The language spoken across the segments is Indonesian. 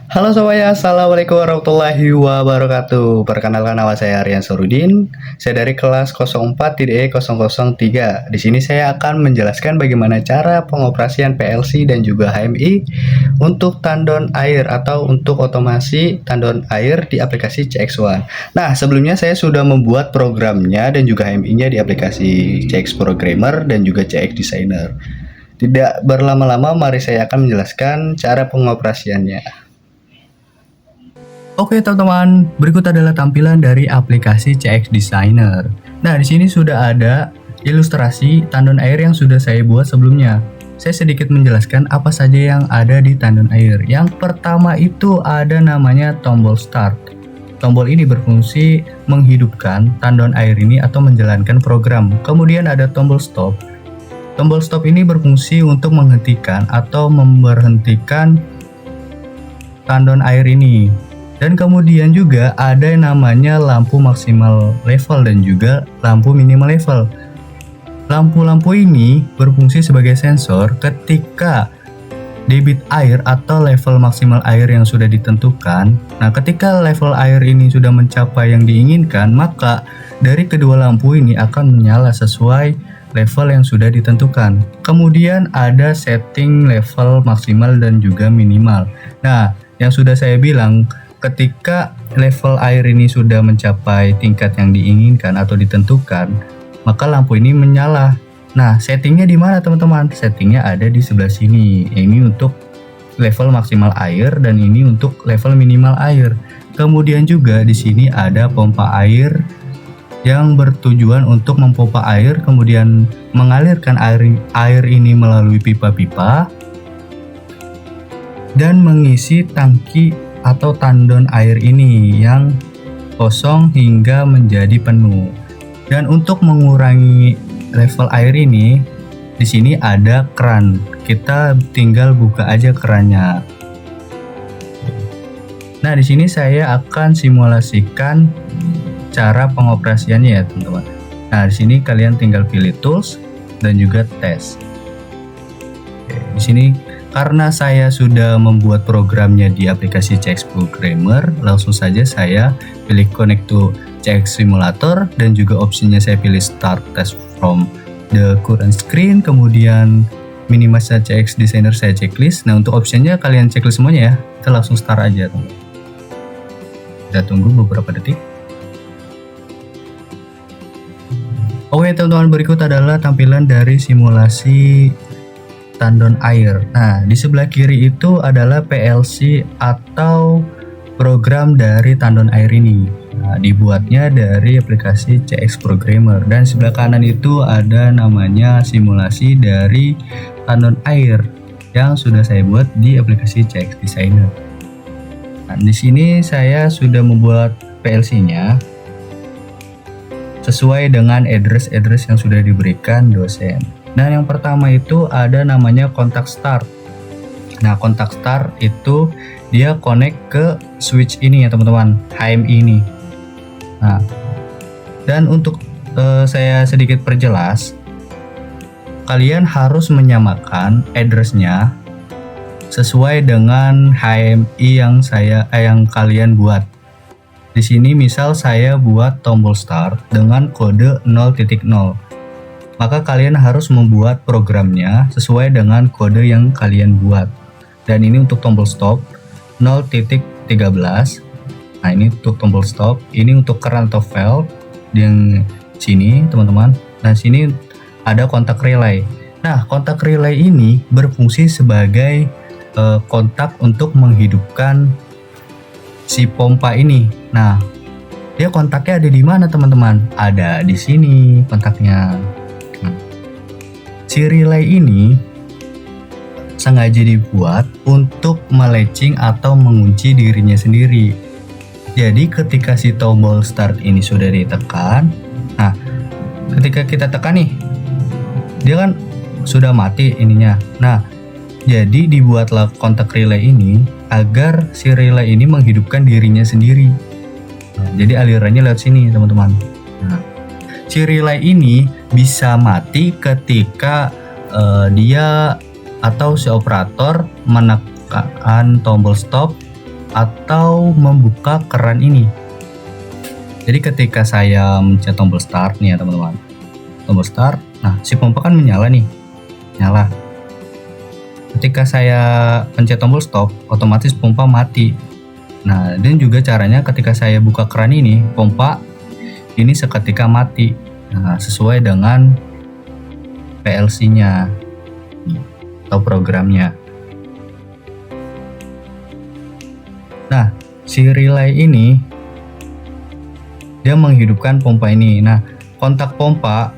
Halo semuanya, Assalamualaikum warahmatullahi wabarakatuh. Perkenalkan nama saya Aryan Sorudin. Saya dari kelas 04.E003. Di sini saya akan menjelaskan bagaimana cara pengoperasian PLC dan juga HMI untuk tandon air atau untuk otomasi tandon air di aplikasi CX1. Nah, sebelumnya saya sudah membuat programnya dan juga HMI-nya di aplikasi CX Programmer dan juga CX Designer. Tidak berlama-lama, mari saya akan menjelaskan cara pengoperasiannya. Oke teman-teman, berikut adalah tampilan dari aplikasi CX Designer. Nah, di sini sudah ada ilustrasi tandon air yang sudah saya buat sebelumnya. Saya sedikit menjelaskan apa saja yang ada di tandon air. Yang pertama itu ada namanya tombol start. Tombol ini berfungsi menghidupkan tandon air ini atau menjalankan program. Kemudian ada tombol stop. Tombol stop ini berfungsi untuk menghentikan atau memberhentikan tandon air ini. Dan kemudian juga ada yang namanya lampu maksimal level dan juga lampu minimal level. Lampu-lampu ini berfungsi sebagai sensor ketika debit air atau level maksimal air yang sudah ditentukan. Nah, ketika level air ini sudah mencapai yang diinginkan, maka dari kedua lampu ini akan menyala sesuai level yang sudah ditentukan. Kemudian ada setting level maksimal dan juga minimal. Nah, yang sudah saya bilang, ketika level air ini sudah mencapai tingkat yang diinginkan atau ditentukan, maka lampu ini menyala. Nah, settingnya di mana teman-teman? Settingnya ada di sebelah sini. Ini untuk level maksimal air dan ini untuk level minimal air. Kemudian juga di sini ada pompa air yang bertujuan untuk memompa air, kemudian mengalirkan air ini melalui pipa-pipa dan mengisi tangki atau tandon air ini yang kosong hingga menjadi penuh. Dan untuk mengurangi level air ini, di sini ada keran. Kita tinggal buka aja kerannya. Nah, di sini saya akan simulasikan cara pengoperasiannya ya, teman-teman. Nah, di sini kalian tinggal pilih tools dan juga test. Oke, di sini karena saya sudah membuat programnya di aplikasi CX Programmer, langsung saja saya pilih connect to CX Simulator dan juga opsinya saya pilih start test from the current screen, kemudian minimize CX Designer saya checklist. Nah, untuk opsinya kalian checklist semuanya ya, kita langsung start aja teman. Kita tunggu beberapa detik. Oke teman-teman, berikut adalah tampilan dari simulasi tandon air. Nah, di sebelah kiri itu adalah PLC atau program dari tandon air ini. Nah, dibuatnya dari aplikasi CX Programmer. Dan sebelah kanan itu ada namanya simulasi dari tandon air yang sudah saya buat di aplikasi CX Designer. Nah, di sini saya sudah membuat PLC-nya sesuai dengan address yang sudah diberikan dosen. Nah, yang pertama itu ada namanya kontak start. Nah, kontak start itu dia connect ke switch ini ya teman-teman, HMI ini. Nah, dan untuk saya sedikit perjelas, kalian harus menyamakan addressnya sesuai dengan HMI yang kalian buat. Di sini misal saya buat tombol start dengan kode 0.0. Maka kalian harus membuat programnya sesuai dengan kode yang kalian buat. Dan ini untuk tombol stop 0.13. Nah, ini untuk tombol stop. Ini untuk current atau valve yang sini teman-teman. Nah, sini ada kontak relay. Nah, kontak relay ini berfungsi sebagai kontak untuk menghidupkan si pompa ini. Nah, dia kontaknya ada di mana teman-teman? Ada di sini kontaknya. Si relay ini sengaja dibuat untuk melatching atau mengunci dirinya sendiri. Jadi ketika si tombol start ini sudah ditekan, nah ketika kita tekan nih, dia kan sudah mati ininya. Nah, jadi dibuatlah kontak relay ini agar si relay ini menghidupkan dirinya sendiri. Nah, jadi alirannya lewat sini teman-teman. Nah, si relay ini bisa mati ketika dia atau si operator menekan tombol stop atau membuka keran ini. Jadi ketika saya mencet tombol start nih ya teman-teman, tombol start, nah si pompa kan menyala nih, nyala. Ketika saya pencet tombol stop, otomatis pompa mati. Nah, dan juga caranya ketika saya buka keran ini, pompa ini seketika mati. Nah, sesuai dengan PLC-nya atau programnya. Nah, si relay ini dia menghidupkan pompa ini. Nah, kontak pompa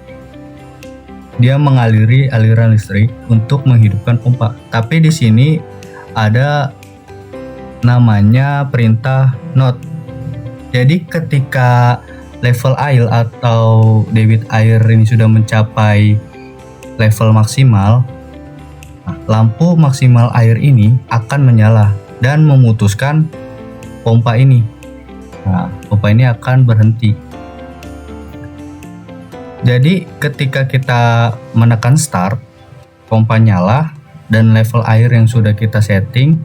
dia mengaliri aliran listrik untuk menghidupkan pompa. Tapi di sini ada namanya perintah not. Jadi ketika level air atau debit air ini sudah mencapai level maksimal, lampu maksimal air ini akan menyala dan memutuskan pompa ini. Nah, pompa ini akan berhenti. Jadi ketika kita menekan start, pompa nyala dan level air yang sudah kita setting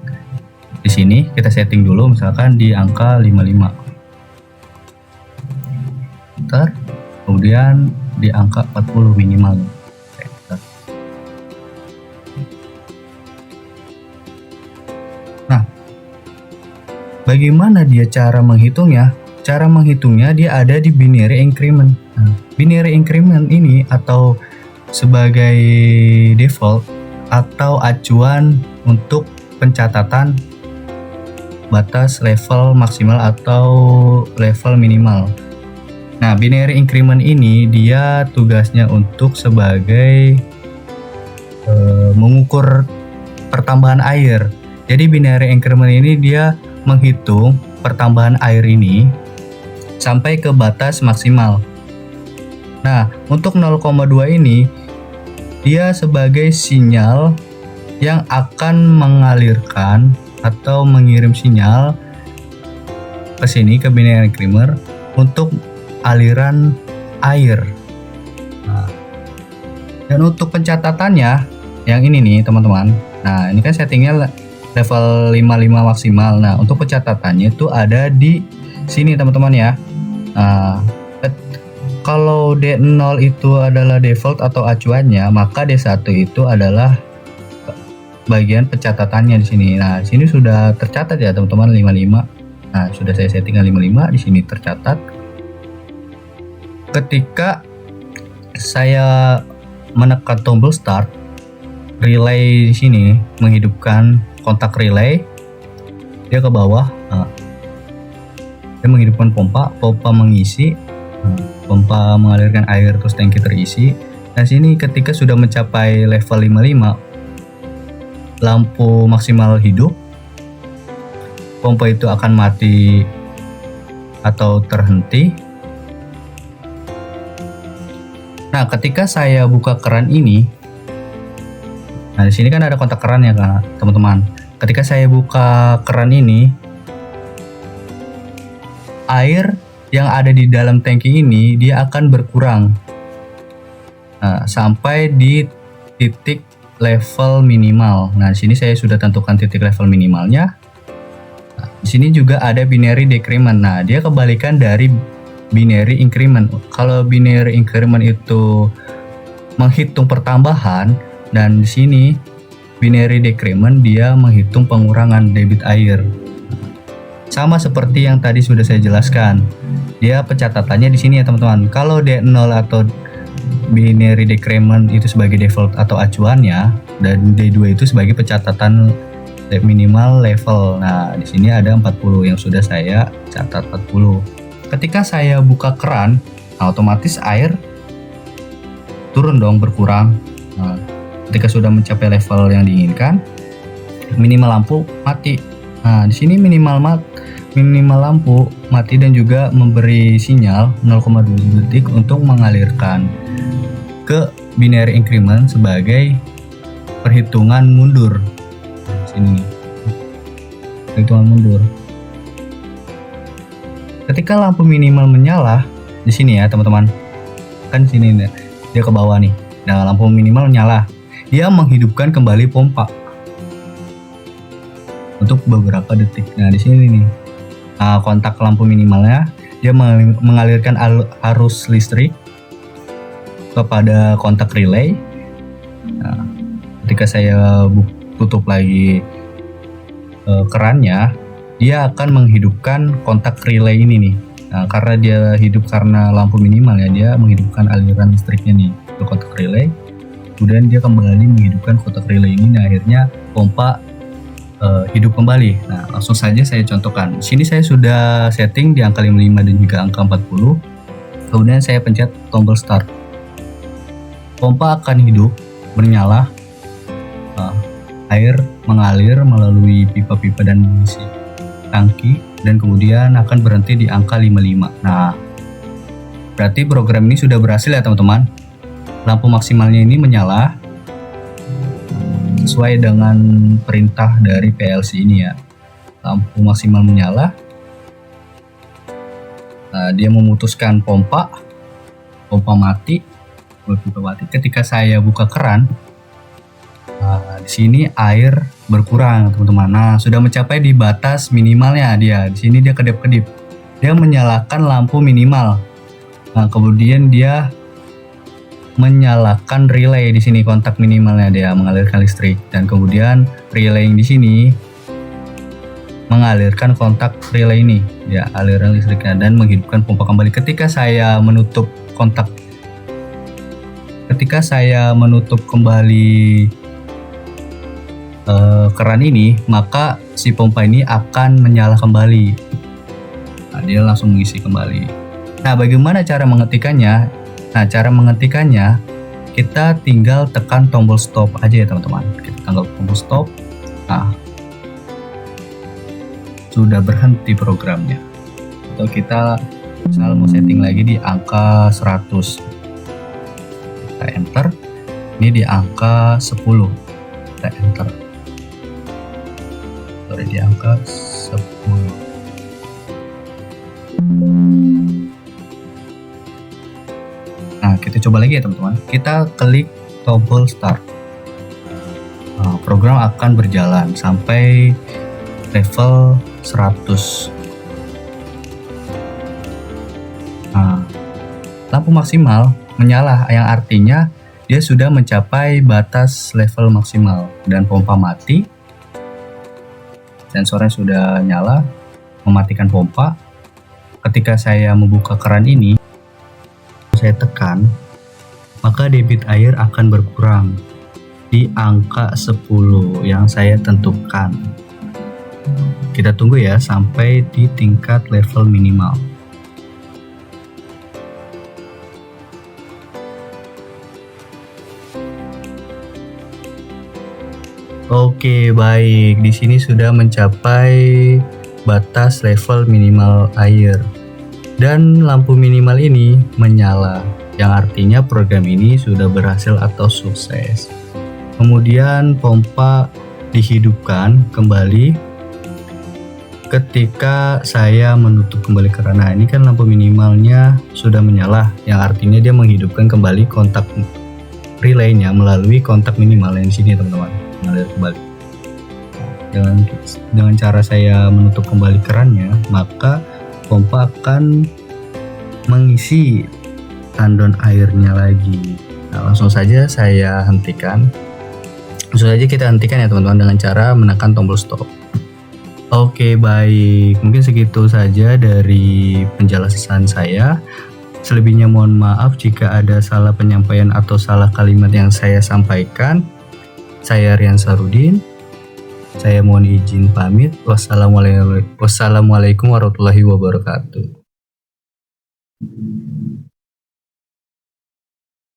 di sini kita setting dulu misalkan di angka 55. Kemudian di angka 40 minimal. Nah, bagaimana dia cara menghitungnya? Cara menghitungnya dia ada di binary increment. Nah, binary increment ini atau sebagai default atau acuan untuk pencatatan batas level maksimal atau level minimal. Nah, binary increment ini dia tugasnya untuk sebagai mengukur pertambahan air. Jadi binary increment ini dia menghitung pertambahan air ini sampai ke batas maksimal. Nah, untuk 0,2 ini dia sebagai sinyal yang akan mengalirkan atau mengirim sinyal ke sini ke binary increment untuk aliran air. Nah, dan untuk pencatatannya yang ini nih teman-teman. Nah, ini kan settingnya level 55 maksimal. Nah, untuk pencatatannya itu ada di sini teman-teman ya. Nah, kalau D0 itu adalah default atau acuannya, maka D1 itu adalah bagian pencatatannya di sini. Nah, di sini sudah tercatat ya teman-teman 55. Nah, sudah saya settingkan 55, di sini tercatat. Ketika saya menekan tombol start, relay di sini menghidupkan kontak relay, dia ke bawah. Nah, dia menghidupkan pompa mengisi, pompa mengalirkan air terus tangki terisi. Nah, sini ketika sudah mencapai level 55, lampu maksimal hidup, pompa itu akan mati atau terhenti. Nah, ketika saya buka keran ini, nah di sini kan ada kontak keran ya kan, teman-teman. Ketika saya buka keran ini, air yang ada di dalam tangki ini dia akan berkurang, nah, sampai di titik level minimal. Nah, di sini saya sudah tentukan titik level minimalnya. Nah, di sini juga ada binary decrement. Nah, dia kebalikan dari binary increment. Kalau binary increment itu menghitung pertambahan, dan di sini binary decrement dia menghitung pengurangan debit air. Sama seperti yang tadi sudah saya jelaskan. Dia pencatatannya di sini ya teman-teman. Kalau D0 atau binary decrement itu sebagai default atau acuannya, dan D2 itu sebagai pencatatan minimal level. Nah, di sini ada 40 yang sudah saya catat 40. Ketika saya buka keran, nah, otomatis air turun dong, berkurang. Nah, ketika sudah mencapai level yang diinginkan, minimal lampu mati. Nah, di sini minimal lampu mati dan juga memberi sinyal 0,2 detik untuk mengalirkan ke binary increment sebagai perhitungan mundur. Sini perhitungan mundur. Ketika lampu minimal menyala di sini ya teman-teman, kan sini dia ke bawah nih. Nah, lampu minimal nyala, dia menghidupkan kembali pompa. untuk beberapa detik. Nah, di sini nih, kontak lampu minimalnya, dia mengalirkan arus listrik kepada kontak relay. Nah, ketika saya tutup lagi kerannya, dia akan menghidupkan kontak relay ini nih. Nah, karena dia hidup karena lampu minimal ya, dia menghidupkan aliran listriknya nih ke kontak relay. Kemudian dia kembali menghidupkan kontak relay ini. Nah, akhirnya pompa hidup kembali. Nah, langsung saja saya contohkan. Sini saya sudah setting di angka 55 dan juga angka 40. Kemudian saya pencet tombol start. Pompa akan hidup, bernyala. Air mengalir melalui pipa-pipa dan mengisi tangki, dan kemudian akan berhenti di angka 55. Nah, berarti program ini sudah berhasil ya teman-teman. Lampu maksimalnya ini menyala sesuai dengan perintah dari PLC ini ya. Lampu maksimal menyala. Nah, dia memutuskan pompa mati. Ketika saya buka keran, di sini air berkurang teman-teman. Nah, sudah mencapai di batas minimalnya dia. Di sini dia kedip-kedip. Dia menyalakan lampu minimal. Nah, kemudian dia menyalakan relay di sini, kontak minimalnya dia mengalirkan listrik, dan kemudian relay yang di sini mengalirkan kontak relay ini ya, aliran listriknya, dan menghidupkan pompa kembali. Ketika saya menutup kembali keran ini, maka si pompa ini akan menyala kembali. Nah, dia langsung mengisi kembali. Nah, bagaimana cara menghentikannya? Nah, cara menghentikannya, kita tinggal tekan tombol stop aja ya teman-teman. Kita tekan tombol stop. Nah, sudah berhenti programnya. Atau kita misalnya mau setting lagi di angka 100. Kita enter. Ini di angka 10. Kita enter. Sorry, di angka 10. Nah, kita coba lagi ya teman-teman. Kita klik tombol start. Nah, program akan berjalan sampai level 100. Nah, lampu maksimal menyala, yang artinya dia sudah mencapai batas level maksimal, dan pompa mati. Sensornya sudah nyala, mematikan pompa. Ketika saya membuka keran ini, saya tekan, maka debit air akan berkurang di angka 10 yang saya tentukan. Kita tunggu ya sampai di tingkat level minimal. Oke, baik. Di sini sudah mencapai batas level minimal air. Dan lampu minimal ini menyala, yang artinya program ini sudah berhasil atau sukses. Kemudian pompa dihidupkan kembali ketika saya menutup kembali keran. Nah, ini kan lampu minimalnya sudah menyala, yang artinya dia menghidupkan kembali kontak relaynya melalui kontak minimal yang di sini teman-teman, mengalir kembali. Dengan cara saya menutup kembali kerannya, maka pompa akan mengisi tandon airnya lagi. Nah, langsung saja saya hentikan. Langsung saja kita hentikan ya teman-teman dengan cara menekan tombol stop. Oke, baik. Mungkin segitu saja dari penjelasan saya. Selebihnya mohon maaf jika ada salah penyampaian atau salah kalimat yang saya sampaikan. Saya Rian Sarudin. Saya mohon izin pamit. Wassalamualaikum warahmatullahi wabarakatuh.